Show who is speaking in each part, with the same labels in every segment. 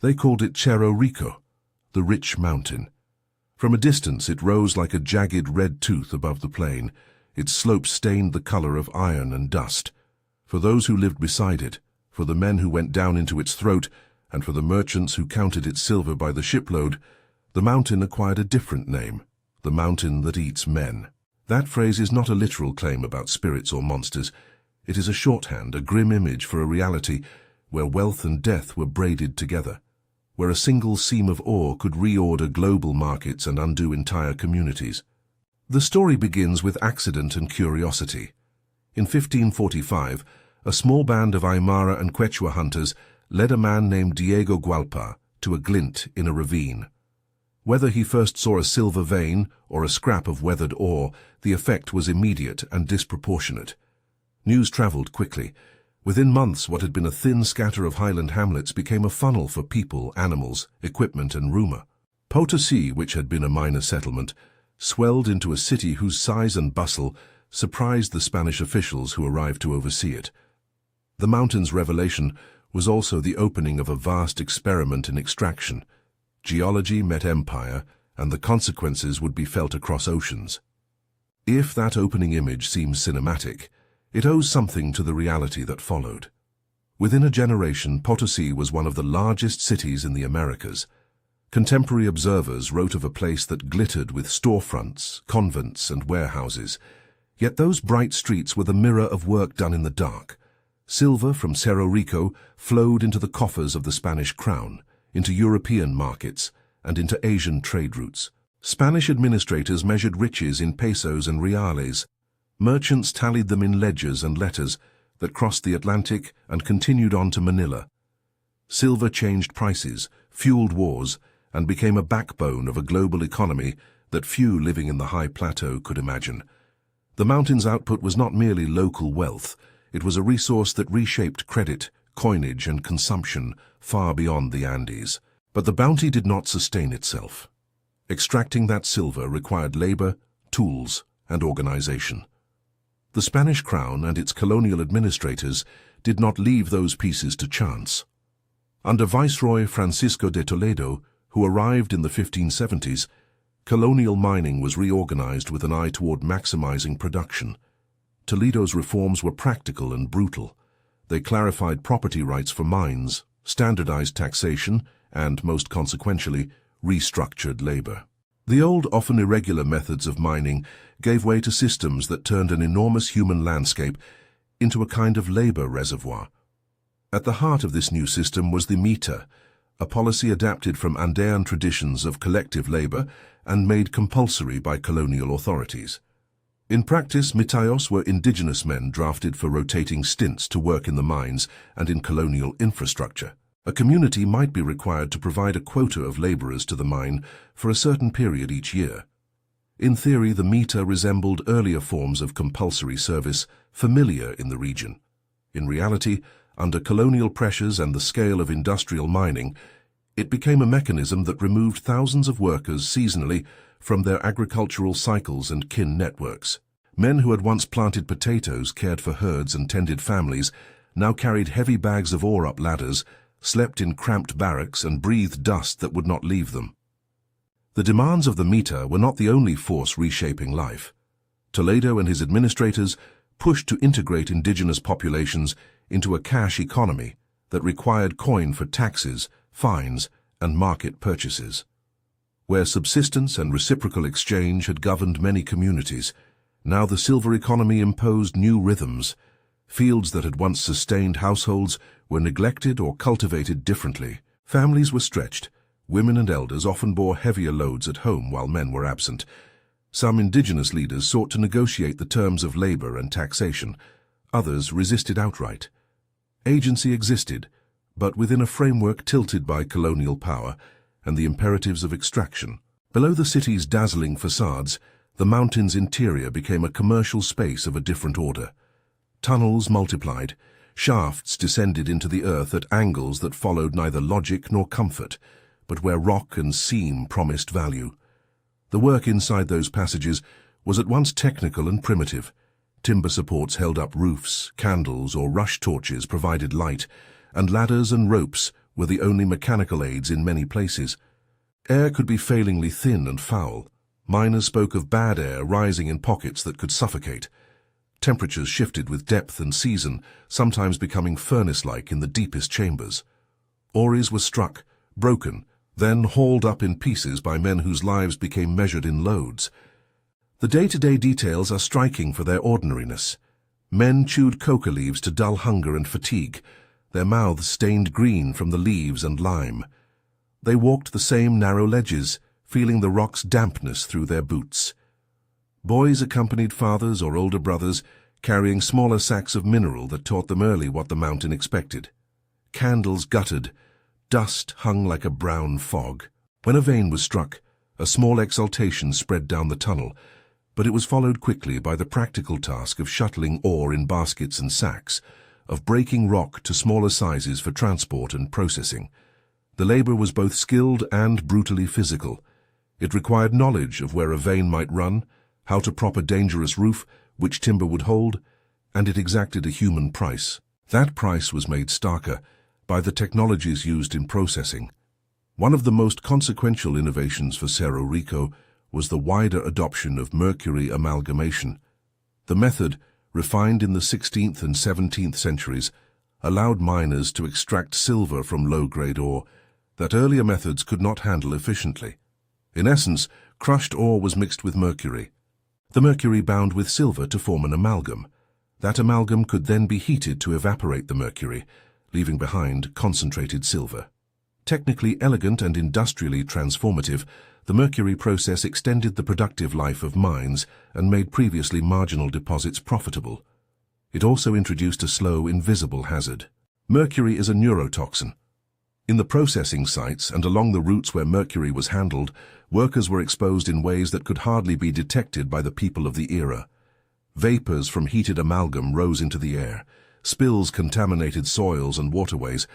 Speaker 1: They called it Cerro Rico, the rich mountain. From a distance it rose like a jagged red tooth above the plain, its slopes stained the color of iron and dust. For those who lived beside it, for the men who went down into its throat, and for the merchants who counted its silver by the shipload, the mountain acquired a different name, the mountain that eats men. That phrase is not a literal claim about spirits or monsters. It is a shorthand, a grim image for a reality where wealth and death were braided together, where a single seam of ore could reorder global markets and undo entire communities. The story begins with accident and curiosity. In 1545, a small band of Aymara and Quechua hunters led a man named Diego Gualpa to a glint in a ravine. Whether he first saw a silver vein or a scrap of weathered ore, the effect was immediate and disproportionate. News traveled quickly. Within months, what had been a thin scatter of highland hamlets became a funnel for people, animals, equipment, and rumor. Potosi, which had been a minor settlement, swelled into a city whose size and bustle surprised the Spanish officials who arrived to oversee it. The mountain's revelation was also the opening of a vast experiment in extraction. Geology met empire, and the consequences would be felt across oceans. If that opening image seems cinematic, it owes something to the reality that followed. Within a generation, Potosi was one of the largest cities in the Americas. Contemporary observers wrote of a place that glittered with storefronts, convents, and warehouses. Yet those bright streets were the mirror of work done in the dark. Silver from Cerro Rico flowed into the coffers of the Spanish crown, into European markets, and into Asian trade routes. Spanish administrators measured riches in pesos and reales. Merchants tallied them in ledgers and letters that crossed the Atlantic and continued on to Manila. Silver changed prices, fueled wars, and became a backbone of a global economy that few living in the high plateau could imagine. The mountain's output was not merely local wealth, it was a resource that reshaped credit, coinage, and consumption far beyond the Andes. But the bounty did not sustain itself. Extracting that silver required labor, tools, and organization. The Spanish crown and its colonial administrators did not leave those pieces to chance. Under Viceroy Francisco de Toledo, who arrived in the 1570s, colonial mining was reorganized with an eye toward maximizing production. Toledo's reforms were practical and brutal. They clarified property rights for mines, standardized taxation, and, most consequentially, restructured labor. The old, often irregular methods of mining gave way to systems that turned an enormous human landscape into a kind of labor reservoir. At the heart of this new system was the mita, a policy adapted from Andean traditions of collective labor and made compulsory by colonial authorities. In practice, mitayos were indigenous men drafted for rotating stints to work in the mines and in colonial infrastructure. A community might be required to provide a quota of laborers to the mine for a certain period each year. In theory, the mita resembled earlier forms of compulsory service familiar in the region. In reality, under colonial pressures and the scale of industrial mining, it became a mechanism that removed thousands of workers seasonally from their agricultural cycles and kin networks. Men who had once planted potatoes, cared for herds, and tended families now carried heavy bags of ore up ladders, slept in cramped barracks, and breathed dust that would not leave them. The demands of the mita were not the only force reshaping life. Toledo and his administrators pushed to integrate indigenous populations into a cash economy that required coin for taxes, fines, and market purchases. Where subsistence and reciprocal exchange had governed many communities, now the silver economy imposed new rhythms. Fields that had once sustained households were neglected or cultivated differently. Families were stretched. Women and elders often bore heavier loads at home while men were absent. Some indigenous leaders sought to negotiate the terms of labor and taxation. Others resisted outright. Agency existed, but within a framework tilted by colonial power and the imperatives of extraction. Below the city's dazzling facades, the mountain's interior became a commercial space of a different order. Tunnels multiplied. Shafts descended into the earth at angles that followed neither logic nor comfort, but where rock and seam promised value. The work inside those passages was at once technical and primitive. Timber supports held up roofs, candles or rush torches provided light, and ladders and ropes were the only mechanical aids in many places. Air could be failingly thin and foul. Miners spoke of bad air rising in pockets that could suffocate. Temperatures shifted with depth and season, sometimes becoming furnace-like in the deepest chambers. Ories were struck, broken, then hauled up in pieces by men whose lives became measured in loads. The day-to-day details are striking for their ordinariness. Men chewed coca leaves to dull hunger and fatigue, their mouths stained green from the leaves and lime. They walked the same narrow ledges, feeling the rock's dampness through their boots. Boys accompanied fathers or older brothers, carrying smaller sacks of mineral that taught them early what the mountain expected. Candles guttered, dust hung like a brown fog. When a vein was struck, a small exultation spread down the tunnel, but it was followed quickly by the practical task of shuttling ore in baskets and sacks, of breaking rock to smaller sizes for transport and processing. The labor was both skilled and brutally physical. It required knowledge of where a vein might run, how to prop a dangerous roof, which timber would hold, and it exacted a human price. That price was made starker by the technologies used in processing. One of the most consequential innovations for Cerro Rico was the wider adoption of mercury amalgamation. The method, refined in the 16th and 17th centuries, allowed miners to extract silver from low-grade ore that earlier methods could not handle efficiently. In essence, crushed ore was mixed with mercury. The mercury bound with silver to form an amalgam. That amalgam could then be heated to evaporate the mercury, leaving behind concentrated silver. Technically elegant and industrially transformative, the mercury process extended the productive life of mines and made previously marginal deposits profitable. It also introduced a slow, invisible hazard. Mercury is a neurotoxin. In the processing sites and along the routes where mercury was handled, workers were exposed in ways that could hardly be detected by the people of the era. Vapors from heated amalgam rose into the air. Spills contaminated soils and waterways.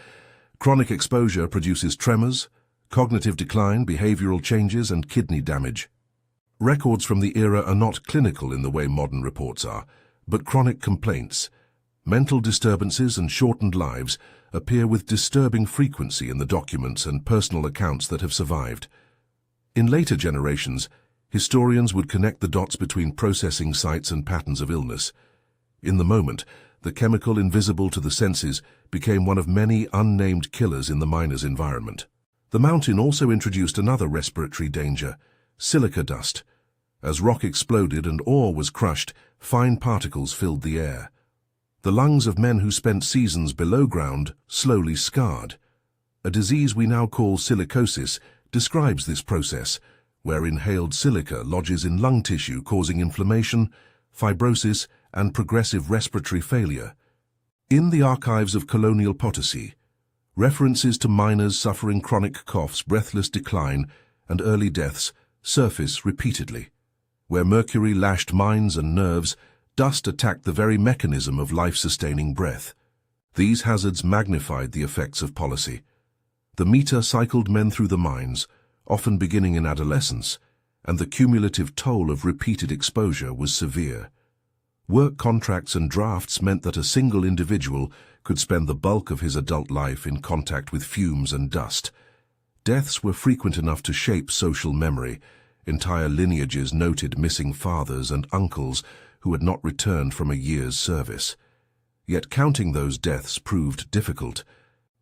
Speaker 1: Chronic exposure produces tremors, cognitive decline, behavioral changes, and kidney damage. Records from the era are not clinical in the way modern reports are, but chronic complaints, mental disturbances, and shortened lives appear with disturbing frequency in the documents and personal accounts that have survived. In later generations, historians would connect the dots between processing sites and patterns of illness. In the moment, the chemical invisible to the senses became one of many unnamed killers in the miner's environment. The mountain also introduced another respiratory danger, silica dust. As rock exploded and ore was crushed, fine particles filled the air. The lungs of men who spent seasons below ground slowly scarred. A disease we now call silicosis describes this process, where inhaled silica lodges in lung tissue causing inflammation, fibrosis, and progressive respiratory failure. In the archives of colonial Potosi, references to miners suffering chronic coughs, breathless decline, and early deaths surface repeatedly. Where mercury lashed minds and nerves, dust attacked the very mechanism of life-sustaining breath. These hazards magnified the effects of policy. The meter cycled men through the mines, often beginning in adolescence, and the cumulative toll of repeated exposure was severe. Work contracts and drafts meant that a single individual could spend the bulk of his adult life in contact with fumes and dust. Deaths were frequent enough to shape social memory. Entire lineages noted missing fathers and uncles who had not returned from a year's service. Yet counting those deaths proved difficult.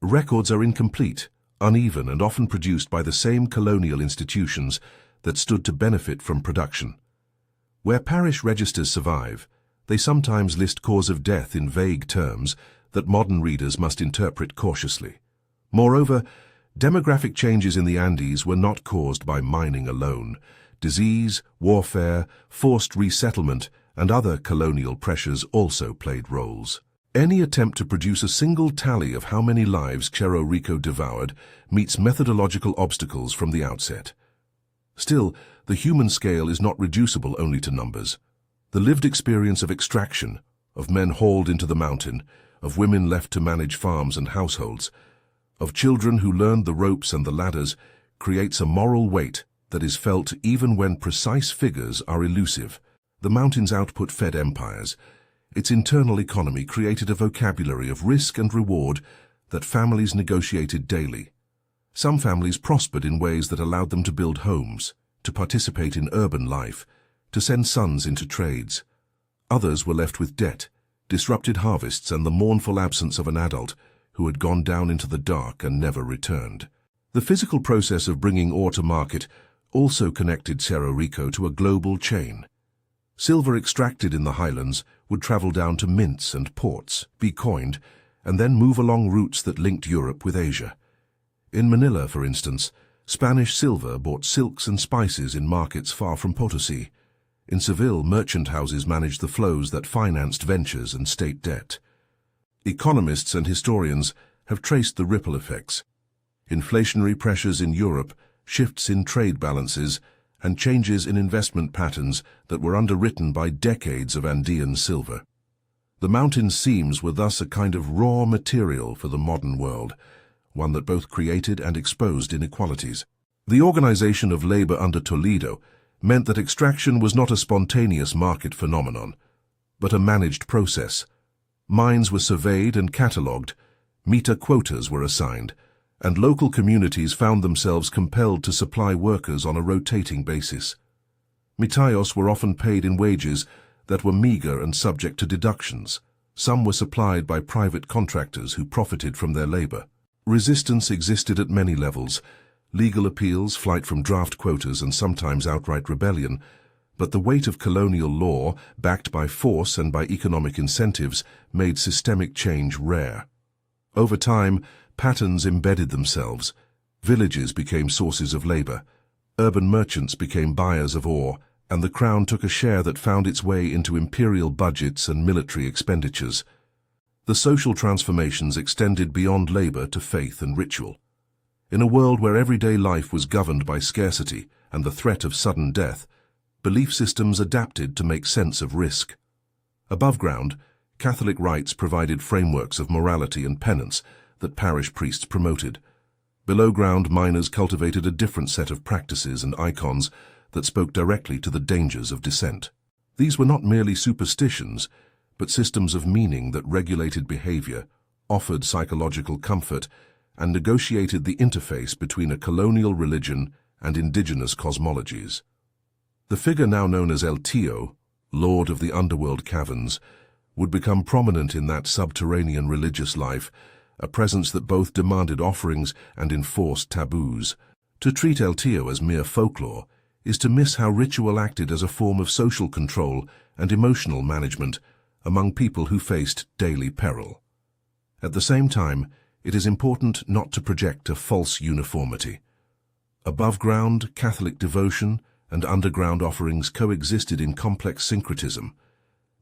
Speaker 1: Records are incomplete, uneven, and often produced by the same colonial institutions that stood to benefit from production. Where parish registers survive, they sometimes list cause of death in vague terms that modern readers must interpret cautiously. Moreover, demographic changes in the Andes were not caused by mining alone. Disease, warfare, forced resettlement, and other colonial pressures also played roles. Any attempt to produce a single tally of how many lives Cerro Rico devoured meets methodological obstacles from the outset. Still, the human scale is not reducible only to numbers. The lived experience of extraction, of men hauled into the mountain, of women left to manage farms and households, of children who learned the ropes and the ladders, creates a moral weight that is felt even when precise figures are elusive. The mountain's output fed empires. Its internal economy created a vocabulary of risk and reward that families negotiated daily. Some families prospered in ways that allowed them to build homes, to participate in urban life, to send sons into trades. Others were left with debt, disrupted harvests, and the mournful absence of an adult who had gone down into the dark and never returned. The physical process of bringing ore to market also connected Cerro Rico to a global chain. Silver extracted in the highlands would travel down to mints and ports, be coined, and then move along routes that linked Europe with Asia. In Manila, for instance, Spanish silver bought silks and spices in markets far from Potosi. In Seville, merchant houses managed the flows that financed ventures and state debt. Economists and historians have traced the ripple effects. Inflationary pressures in Europe, shifts in trade balances, and changes in investment patterns that were underwritten by decades of Andean silver. The mountain seams were thus a kind of raw material for the modern world, one that both created and exposed inequalities. The organization of labor under Toledo meant that extraction was not a spontaneous market phenomenon, but a managed process. Mines were surveyed and catalogued, meter quotas were assigned, and local communities found themselves compelled to supply workers on a rotating basis. Mitayos were often paid in wages that were meager and subject to deductions. Some were supplied by private contractors who profited from their labor. Resistance existed at many levels: legal appeals, flight from draft quotas, and sometimes outright rebellion. But the weight of colonial law, backed by force and by economic incentives, made systemic change rare. Over time, patterns embedded themselves. Villages became sources of labor. Urban merchants became buyers of ore, and the crown took a share that found its way into imperial budgets and military expenditures. The social transformations extended beyond labor to faith and ritual. In a world where everyday life was governed by scarcity and the threat of sudden death, belief systems adapted to make sense of risk. Above ground, Catholic rites provided frameworks of morality and penance that parish priests promoted. Below ground, miners cultivated a different set of practices and icons that spoke directly to the dangers of dissent. These were not merely superstitions, but systems of meaning that regulated behavior, offered psychological comfort, and negotiated the interface between a colonial religion and indigenous cosmologies. The figure now known as El Tío, Lord of the Underworld Caverns, would become prominent in that subterranean religious life, a presence that both demanded offerings and enforced taboos. To treat El Tío as mere folklore is to miss how ritual acted as a form of social control and emotional management among people who faced daily peril. At the same time, it is important not to project a false uniformity. Above-ground Catholic devotion and underground offerings coexisted in complex syncretism.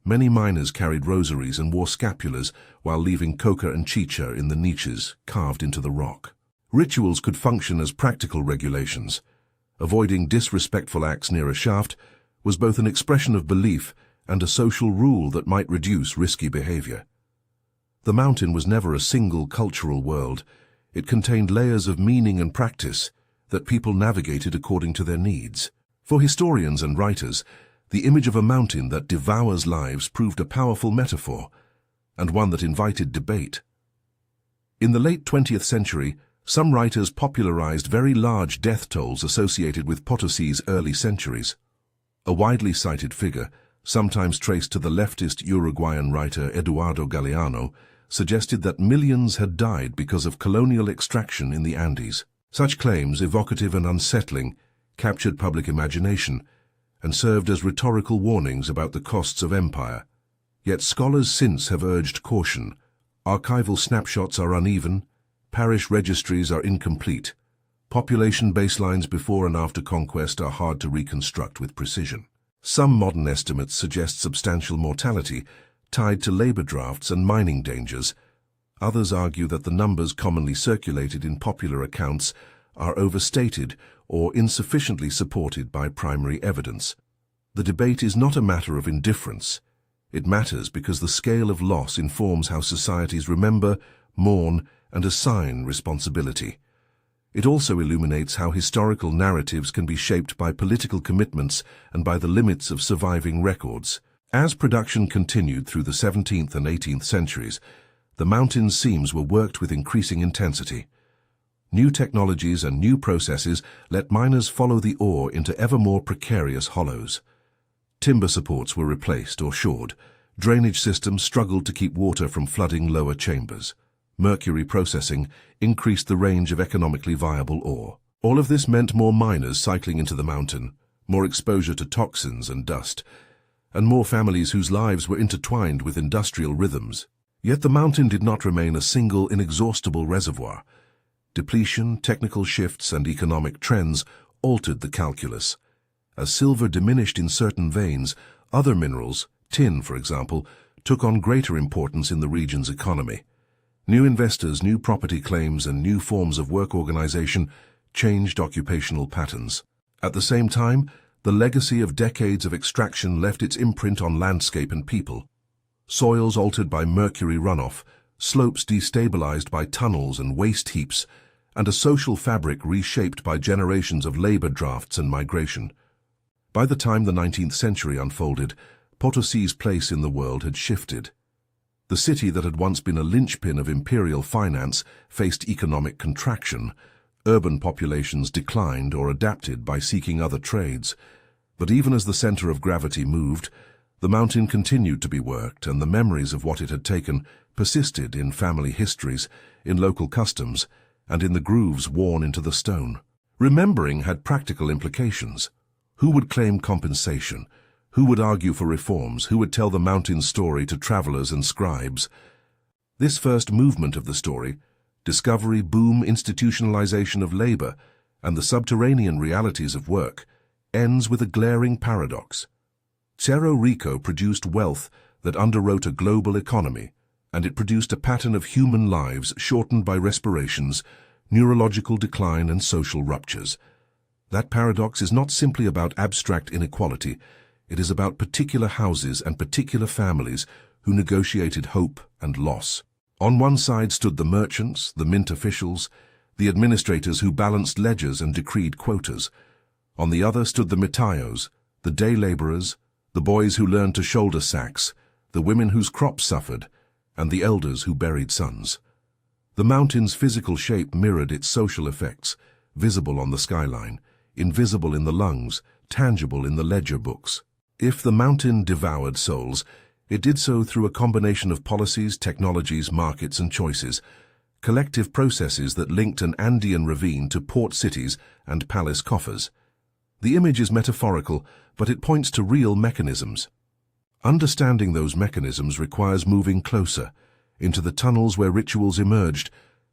Speaker 1: Many miners carried rosaries and wore scapulars while leaving coca and chicha in the niches carved into the rock. Rituals could function as practical regulations. Avoiding disrespectful acts near a shaft was both an expression of belief and a social rule that might reduce risky behavior. The mountain was never a single cultural world. It contained layers of meaning and practice that people navigated according to their needs. For historians and writers, the image of a mountain that devours lives proved a powerful metaphor, and one that invited debate. In the late 20th century, some writers popularized very large death tolls associated with Potosi's early centuries. A widely cited figure, sometimes traced to the leftist Uruguayan writer Eduardo Galeano, suggested that millions had died because of colonial extraction in the Andes. Such claims, evocative and unsettling, captured public imagination and served as rhetorical warnings about the costs of empire. Yet scholars since have urged caution. Archival snapshots are uneven, parish registries are incomplete, population baselines before and after conquest are hard to reconstruct with precision. Some modern estimates suggest substantial mortality tied to labor drafts and mining dangers. Others argue that the numbers commonly circulated in popular accounts are overstated or insufficiently supported by primary evidence. The debate is not a matter of indifference. It matters because the scale of loss informs how societies remember, mourn, and assign responsibility. It also illuminates how historical narratives can be shaped by political commitments and by the limits of surviving records. As production continued through the 17th and 18th centuries, the mountain's seams were worked with increasing intensity. New technologies and new processes let miners follow the ore into ever more precarious hollows. Timber supports were replaced or shored. Drainage systems struggled to keep water from flooding lower chambers. Mercury processing increased the range of economically viable ore. All of this meant more miners cycling into the mountain, more exposure to toxins and dust, and more families whose lives were intertwined with industrial rhythms. Yet the mountain did not remain a single inexhaustible reservoir. Depletion, technical shifts, and economic trends altered the calculus. As silver diminished in certain veins, other minerals, tin for example, took on greater importance in the region's economy. New investors, new property claims, and new forms of work organization changed occupational patterns. At the same time, the legacy of decades of extraction left its imprint on landscape and people. Soils altered by mercury runoff, slopes destabilized by tunnels and waste heaps, and a social fabric reshaped by generations of labor drafts and migration. By the time the 19th century unfolded, Potosi's place in the world had shifted. The city that had once been a linchpin of imperial finance faced economic contraction. Urban populations declined or adapted by seeking other trades. But even as the center of gravity moved, the mountain continued to be worked, and the memories of what it had taken persisted in family histories, in local customs, and in the grooves worn into the stone. Remembering had practical implications. Who would claim compensation? Who would argue for reforms? Who would tell the mountain's story to travelers and scribes? This first movement of the story, discovery, boom, institutionalization of labor, and the subterranean realities of work, ends with a glaring paradox. Cerro Rico produced wealth that underwrote a global economy, and it produced a pattern of human lives shortened by respirations, neurological decline, and social ruptures. That paradox is not simply about abstract inequality. It is about particular houses and particular families who negotiated hope and loss. On one side stood the merchants, the mint officials, the administrators who balanced ledgers and decreed quotas. On the other stood the mitayos, the day laborers, the boys who learned to shoulder sacks, the women whose crops suffered, and the elders who buried sons. The mountain's physical shape mirrored its social effects, visible on the skyline, invisible in the lungs, tangible in the ledger books. If the mountain devoured souls, it did so through a combination of policies, technologies, markets, and choices, collective processes that linked an Andean ravine to port cities and palace coffers. The image is metaphorical, but it points to real mechanisms. Understanding those mechanisms requires moving closer, into the tunnels where rituals emerged,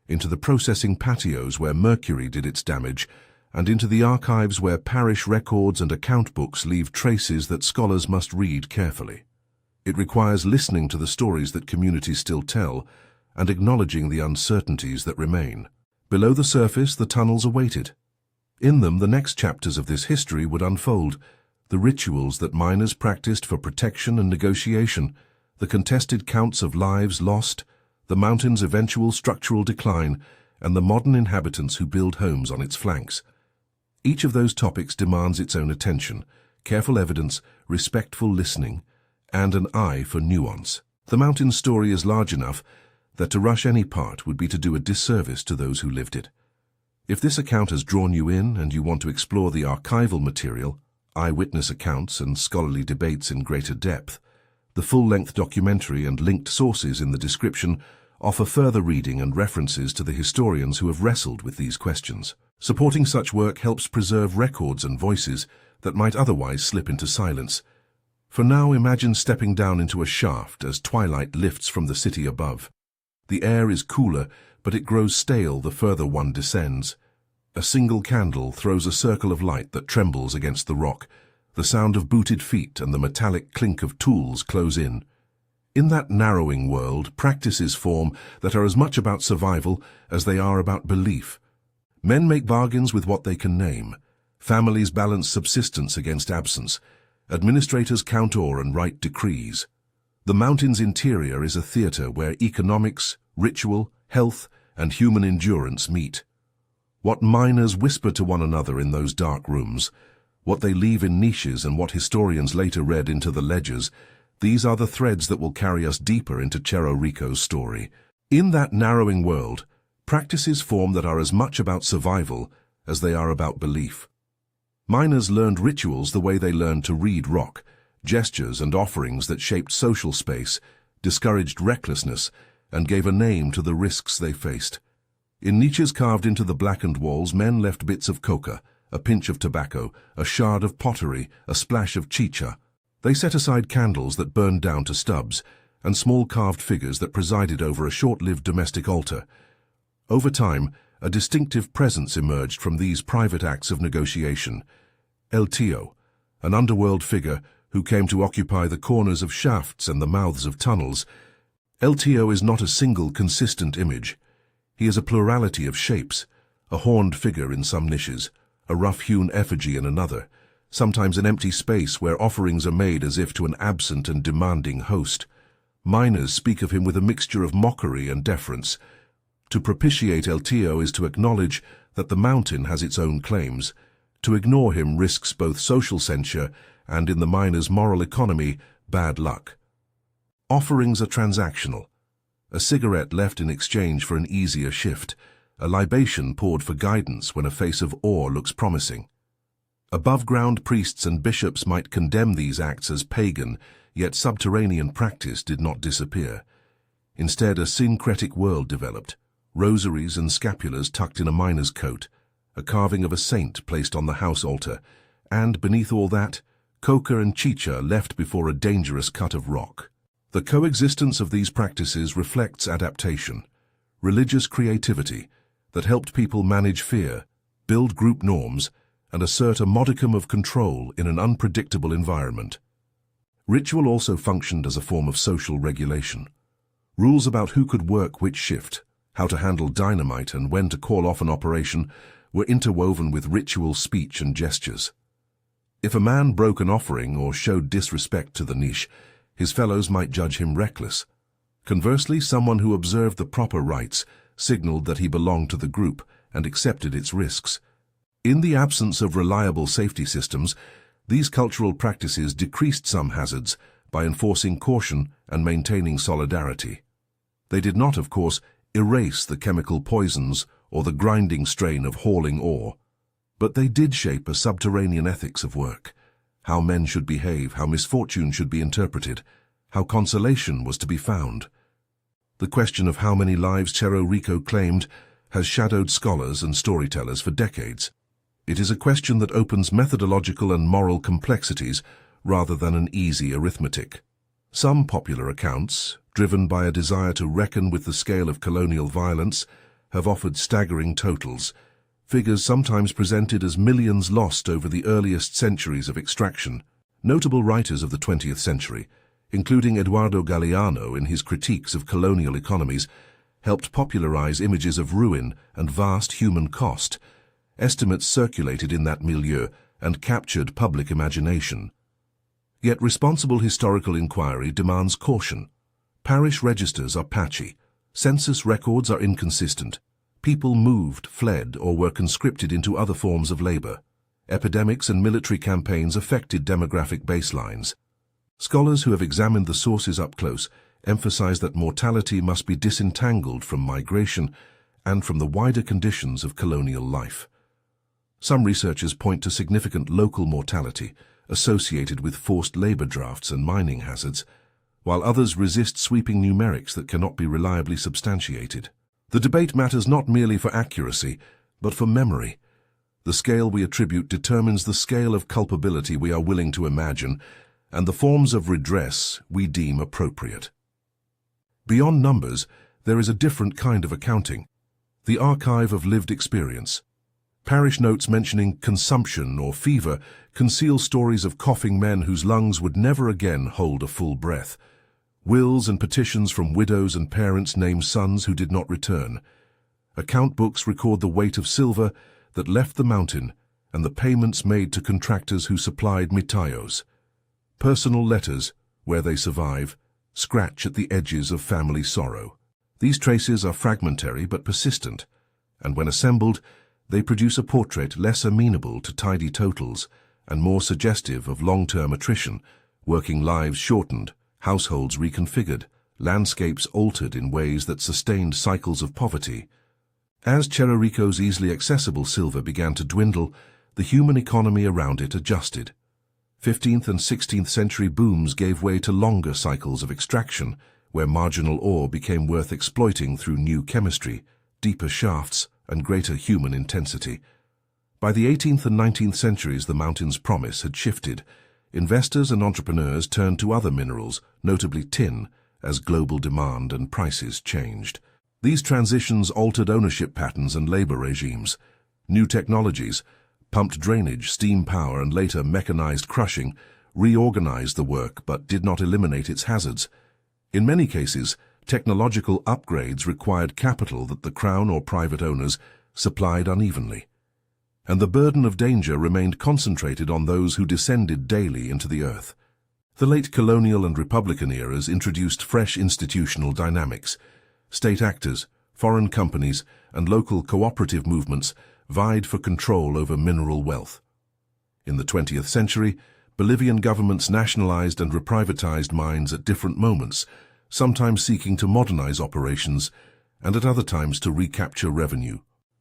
Speaker 1: into the processing patios where mercury did its damage, and into the archives where parish records and account books leave traces that scholars must read carefully. It requires listening to the stories that communities still tell, and acknowledging the uncertainties that remain. Below the surface, the tunnels awaited. In them, the next chapters of this history would unfold, the rituals that miners practiced for protection and negotiation, the contested counts of lives lost, the mountain's eventual structural decline, and the modern inhabitants who build homes on its flanks. Each of those topics demands its own attention, careful evidence, respectful listening, and an eye for nuance. The mountain's story is large enough that to rush any part would be to do a disservice to those who lived it. If this account has drawn you in and you want to explore the archival material, eyewitness accounts and scholarly debates in greater depth, the full-length documentary and linked sources in the description offer further reading and references to the historians who have wrestled with these questions. Supporting such work helps preserve records and voices that might otherwise slip into silence. For now, imagine stepping down into a shaft as twilight lifts from the city above. The air is cooler, but it grows stale the further one descends. A single candle throws a circle of light that trembles against the rock. The sound of booted feet and the metallic clink of tools close in. In that narrowing world, practices form that are as much about survival as they are about belief. Men make bargains with what they can name. Families balance subsistence against absence. Administrators count ore and write decrees. The mountain's interior is a theater where economics, ritual, health, and human endurance meet. What miners whisper to one another in those dark rooms, what they leave in niches and what historians later read into the ledgers, these are the threads that will carry us deeper into Cerro Rico's story. In that narrowing world, practices form that are as much about survival as they are about belief. Miners learned rituals the way they learned to read rock, gestures and offerings that shaped social space, discouraged recklessness, and gave a name to the risks they faced. In niches carved into the blackened walls, men left bits of coca, a pinch of tobacco, a shard of pottery, a splash of chicha. They set aside candles that burned down to stubs, and small carved figures that presided over a short-lived domestic altar. Over time, a distinctive presence emerged from these private acts of negotiation. El Tío, an underworld figure who came to occupy the corners of shafts and the mouths of tunnels. El Tío is not a single consistent image. He is a plurality of shapes, a horned figure in some niches, a rough-hewn effigy in another, sometimes an empty space where offerings are made as if to an absent and demanding host. Miners speak of him with a mixture of mockery and deference. To propitiate El Tío is to acknowledge that the mountain has its own claims. To ignore him risks both social censure and, in the miner's moral economy, bad luck. Offerings are transactional. A cigarette left in exchange for an easier shift, a libation poured for guidance when a face of ore looks promising. Above-ground priests and bishops might condemn these acts as pagan, yet subterranean practice did not disappear. Instead, a syncretic world developed, rosaries and scapulars tucked in a miner's coat, a carving of a saint placed on the house altar, and, beneath all that, coca and chicha left before a dangerous cut of rock. The coexistence of these practices reflects adaptation, religious creativity that helped people manage fear, build group norms, and assert a modicum of control in an unpredictable environment. Ritual also functioned as a form of social regulation. Rules about who could work which shift, how to handle dynamite, and when to call off an operation were interwoven with ritual speech and gestures. If a man broke an offering or showed disrespect to the niche, his fellows might judge him reckless. Conversely, someone who observed the proper rites signaled that he belonged to the group and accepted its risks. In the absence of reliable safety systems, these cultural practices decreased some hazards by enforcing caution and maintaining solidarity. They did not, of course, erase the chemical poisons or the grinding strain of hauling ore, but they did shape a subterranean ethics of work, how men should behave, how misfortune should be interpreted, how consolation was to be found. The question of how many lives Cerro Rico claimed has shadowed scholars and storytellers for decades. It is a question that opens methodological and moral complexities rather than an easy arithmetic. Some popular accounts, driven by a desire to reckon with the scale of colonial violence, have offered staggering totals, figures sometimes presented as millions lost over the earliest centuries of extraction. Notable writers of the 20th century, including Eduardo Galeano in his critiques of colonial economies, helped popularize images of ruin and vast human cost. Estimates circulated in that milieu and captured public imagination. Yet responsible historical inquiry demands caution. Parish registers are patchy. Census records are inconsistent. People moved, fled, or were conscripted into other forms of labor. Epidemics and military campaigns affected demographic baselines. Scholars who have examined the sources up close emphasize that mortality must be disentangled from migration and from the wider conditions of colonial life. Some researchers point to significant local mortality associated with forced labor drafts and mining hazards, while others resist sweeping numerics that cannot be reliably substantiated. The debate matters not merely for accuracy, but for memory. The scale we attribute determines the scale of culpability we are willing to imagine, and the forms of redress we deem appropriate. Beyond numbers, there is a different kind of accounting, the archive of lived experience. Parish notes mentioning consumption or fever conceal stories of coughing men whose lungs would never again hold a full breath. Wills and petitions from widows and parents name sons who did not return. Account books record the weight of silver that left the mountain and the payments made to contractors who supplied mitayos. Personal letters, where they survive, scratch at the edges of family sorrow. These traces are fragmentary but persistent, and when assembled, they produce a portrait less amenable to tidy totals and more suggestive of long-term attrition, working lives shortened, households reconfigured, landscapes altered in ways that sustained cycles of poverty. As Cerro Rico's easily accessible silver began to dwindle, the human economy around it adjusted. 15th and 16th century booms gave way to longer cycles of extraction, where marginal ore became worth exploiting through new chemistry, deeper shafts, and greater human intensity. By the 18th and 19th centuries, the mountain's promise had shifted. Investors and entrepreneurs turned to other minerals, notably tin, as global demand and prices changed. These transitions altered ownership patterns and labor regimes. New technologies, pumped drainage, steam power, and later mechanized crushing, reorganized the work but did not eliminate its hazards. In many cases, technological upgrades required capital that the Crown or private owners supplied unevenly. And the burden of danger remained concentrated on those who descended daily into the earth. The late colonial and republican eras introduced fresh institutional dynamics. State actors, foreign companies, and local cooperative movements vied for control over mineral wealth. In the 20th century, Bolivian governments nationalized and reprivatized mines at different moments, sometimes seeking to modernize operations and at other times to recapture revenue.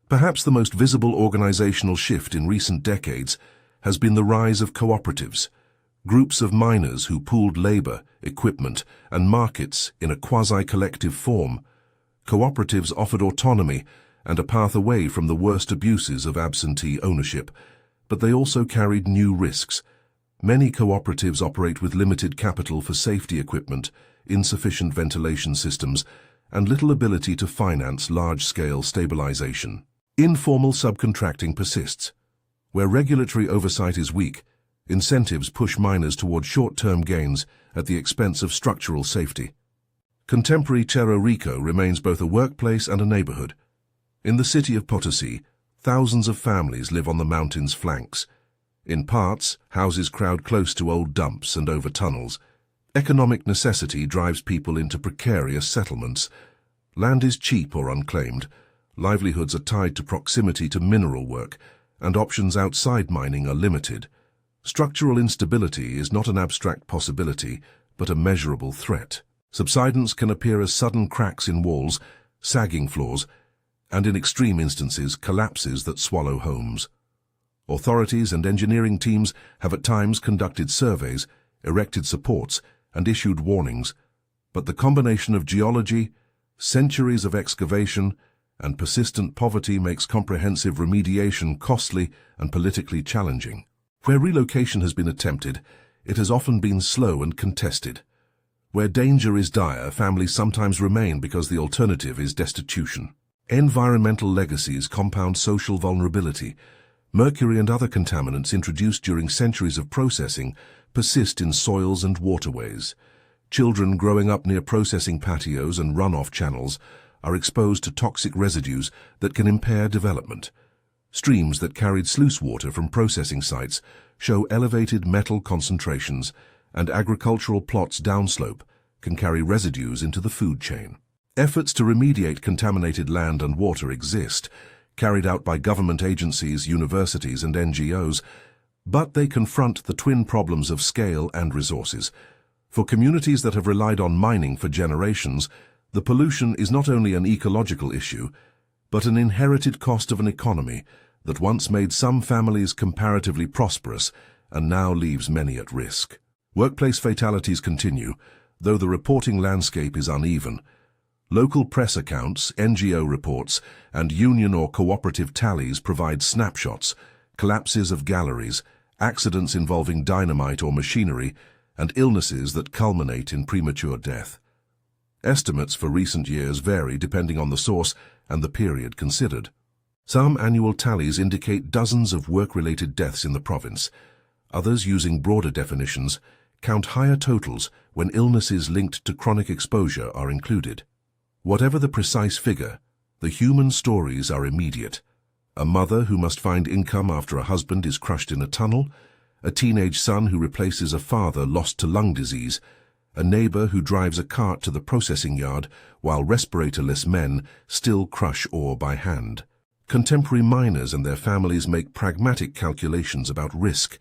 Speaker 1: Perhaps the most visible organizational shift in recent decades has been the rise of cooperatives, groups of miners who pooled labor, equipment, and markets in a quasi-collective form. Cooperatives offered autonomy and a path away from the worst abuses of absentee ownership, but they also carried new risks. Many cooperatives operate with limited capital for safety equipment, insufficient ventilation systems, and little ability to finance large-scale stabilization. Informal subcontracting persists. Where regulatory oversight is weak, incentives push miners toward short-term gains at the expense of structural safety. Contemporary Cerro Rico remains both a workplace and a neighborhood. In the city of Potosí, thousands of families live on the mountain's flanks. In parts, houses crowd close to old dumps and over tunnels. Economic necessity drives people into precarious settlements. Land is cheap or unclaimed. Livelihoods are tied to proximity to mineral work, and options outside mining are limited. Structural instability is not an abstract possibility, but a measurable threat. Subsidence can appear as sudden cracks in walls, sagging floors, and in extreme instances, collapses that swallow homes. Authorities and engineering teams have at times conducted surveys, erected supports, and issued warnings, but the combination of geology, centuries of excavation, and persistent poverty makes comprehensive remediation costly and politically challenging. Where relocation has been attempted, it has often been slow and contested. Where danger is dire, families sometimes remain because the alternative is destitution. Environmental legacies compound social vulnerability. Mercury and other contaminants introduced during centuries of processing persist in soils and waterways. Children growing up near processing patios and runoff channels are exposed to toxic residues that can impair development. Streams that carried sluice water from processing sites show elevated metal concentrations, and agricultural plots downslope can carry residues into the food chain. Efforts to remediate contaminated land and water exist, carried out by government agencies, universities, and NGOs, but they confront the twin problems of scale and resources. For communities that have relied on mining for generations, the pollution is not only an ecological issue, but an inherited cost of an economy that once made some families comparatively prosperous and now leaves many at risk. Workplace fatalities continue, though the reporting landscape is uneven. Local press accounts, NGO reports, and union or cooperative tallies provide snapshots, collapses of galleries, accidents involving dynamite or machinery, and illnesses that culminate in premature death. Estimates for recent years vary depending on the source and the period considered. Some annual tallies indicate dozens of work-related deaths in the province. Others, using broader definitions, count higher totals when illnesses linked to chronic exposure are included. Whatever the precise figure, the human stories are immediate. A mother who must find income after a husband is crushed in a tunnel, a teenage son who replaces a father lost to lung disease, a neighbor who drives a cart to the processing yard while respiratorless men still crush ore by hand. Contemporary miners and their families make pragmatic calculations about risk.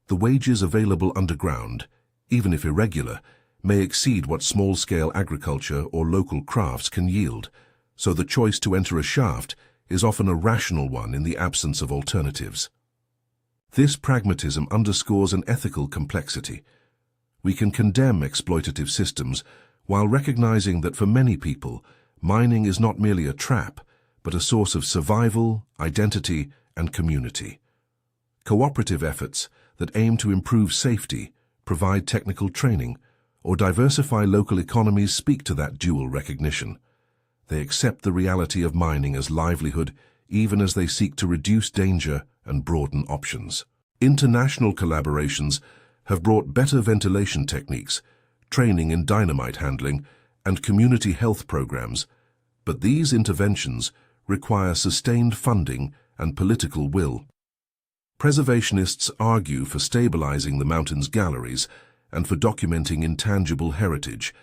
Speaker 1: The wages available underground, even if irregular, may exceed what small-scale agriculture or local crafts can yield, so the choice to enter a shaft is often a rational one in the absence of alternatives. This pragmatism underscores an ethical complexity. We can condemn exploitative systems while recognizing that for many people, mining is not merely a trap, but a source of survival, identity, and community. Cooperative efforts that aim to improve safety, provide technical training, or diversify local economies speak to that dual recognition. They accept the reality of mining as livelihood, even as they seek to reduce danger and broaden options. International collaborations have brought better ventilation techniques, training in dynamite handling, and community health programs, but these interventions require sustained funding and political will. Preservationists argue for stabilizing the mountain's galleries and for documenting intangible heritage,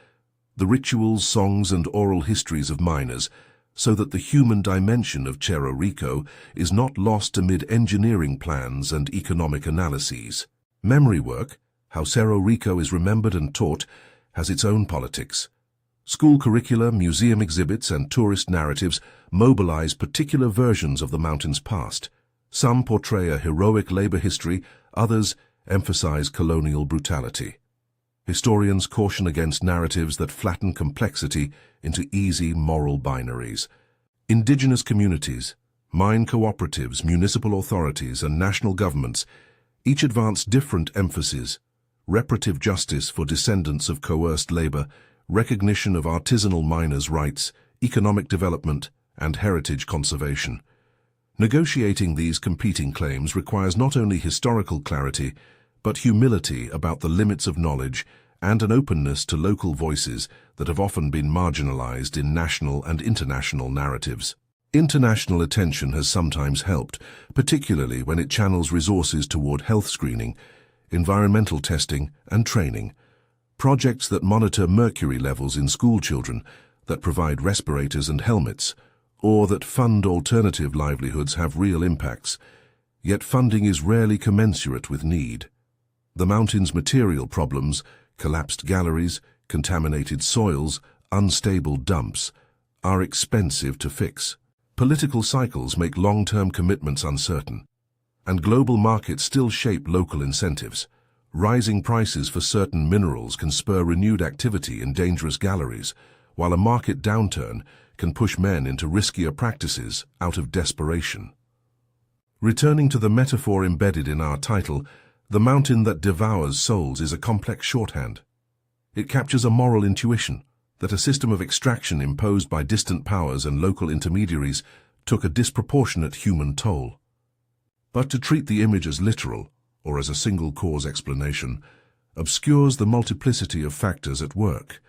Speaker 1: the rituals, songs, and oral histories of miners, so that the human dimension of Cerro Rico is not lost amid engineering plans and economic analyses. Memory work, how Cerro Rico is remembered and taught, has its own politics. School curricula, museum exhibits, and tourist narratives mobilize particular versions of the mountain's past. Some portray a heroic labor history, others emphasize colonial brutality. Historians caution against narratives that flatten complexity into easy moral binaries. Indigenous communities, mine cooperatives, municipal authorities, and national governments each advance different emphases: reparative justice for descendants of coerced labor, recognition of artisanal miners' rights, economic development, and heritage conservation. Negotiating these competing claims requires not only historical clarity, but humility about the limits of knowledge and an openness to local voices that have often been marginalized in national and international narratives. International attention has sometimes helped, particularly when it channels resources toward health screening, environmental testing, and training. Projects that monitor mercury levels in school children, that provide respirators and helmets, or that fund alternative livelihoods have real impacts, yet funding is rarely commensurate with need. The mountain's material problems, collapsed galleries, contaminated soils, unstable dumps, are expensive to fix. Political cycles make long-term commitments uncertain, and global markets still shape local incentives. Rising prices for certain minerals can spur renewed activity in dangerous galleries, while a market downturn can push men into riskier practices out of desperation. Returning to the metaphor embedded in our title, the mountain that devours souls is a complex shorthand. It captures a moral intuition that a system of extraction imposed by distant powers and local intermediaries took a disproportionate human toll. But to treat the image as literal, or as a single cause explanation, obscures the multiplicity of factors at work: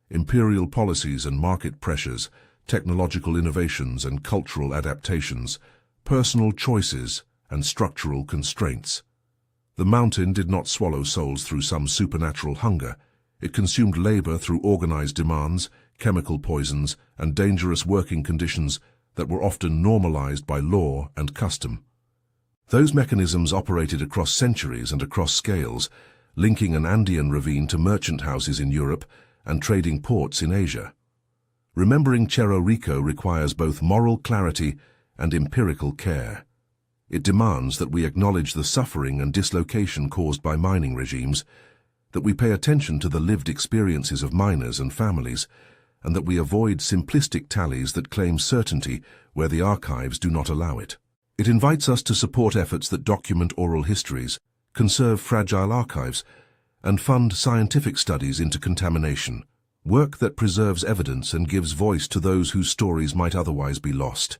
Speaker 1: imperial policies and market pressures, technological innovations and cultural adaptations, personal choices and structural constraints. The mountain did not swallow souls through some supernatural hunger. It consumed labor through organized demands, chemical poisons, and dangerous working conditions that were often normalized by law and custom. Those mechanisms operated across centuries and across scales, linking an Andean ravine to merchant houses in Europe and trading ports in Asia. Remembering Cerro Rico requires both moral clarity and empirical care. It demands that we acknowledge the suffering and dislocation caused by mining regimes, that we pay attention to the lived experiences of miners and families, and that we avoid simplistic tallies that claim certainty where the archives do not allow it. It invites us to support efforts that document oral histories, conserve fragile archives, and fund scientific studies into contamination, work that preserves evidence and gives voice to those whose stories might otherwise be lost.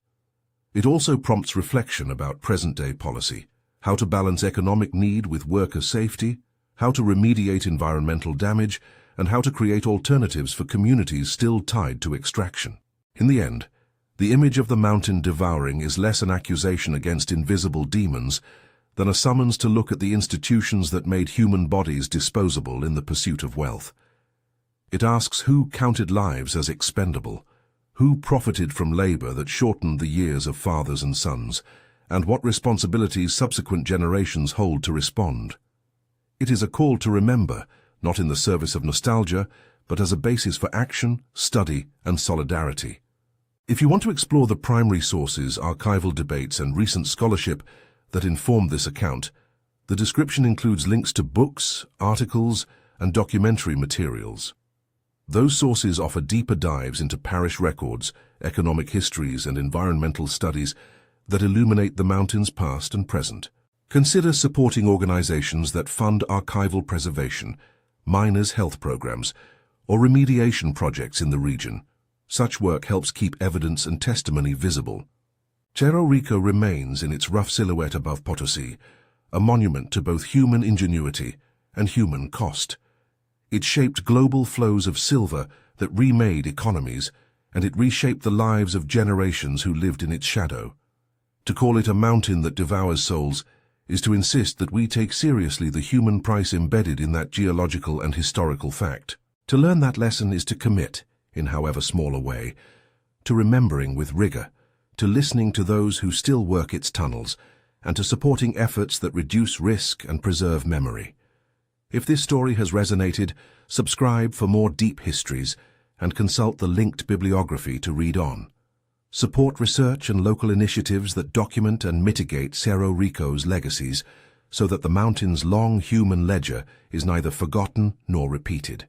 Speaker 1: It also prompts reflection about present-day policy, how to balance economic need with worker safety, how to remediate environmental damage, and how to create alternatives for communities still tied to extraction. In the end, the image of the mountain devouring is less an accusation against invisible demons than a summons to look at the institutions that made human bodies disposable in the pursuit of wealth. It asks who counted lives as expendable, who profited from labor that shortened the years of fathers and sons, and what responsibilities subsequent generations hold to respond. It is a call to remember not in the service of nostalgia, but as a basis for action, study, and solidarity. If you want to explore the primary sources, archival debates, and recent scholarship that informed this account, the description includes links to books, articles, and documentary materials. Those sources offer deeper dives into parish records, economic histories, and environmental studies that illuminate the mountain's past and present. Consider supporting organizations that fund archival preservation, miners' health programs, or remediation projects in the region. Such work helps keep evidence and testimony visible. Cerro Rico remains in its rough silhouette above Potosi, a monument to both human ingenuity and human cost. It shaped global flows of silver that remade economies, and it reshaped the lives of generations who lived in its shadow. To call it a mountain that devours souls is to insist that we take seriously the human price embedded in that geological and historical fact. To learn that lesson is to commit, in however small a way, to remembering with rigor, to listening to those who still work its tunnels, and to supporting efforts that reduce risk and preserve memory. If this story has resonated, subscribe for more deep histories and consult the linked bibliography to read on. Support research and local initiatives that document and mitigate Cerro Rico's legacies so that the mountain's long human ledger is neither forgotten nor repeated.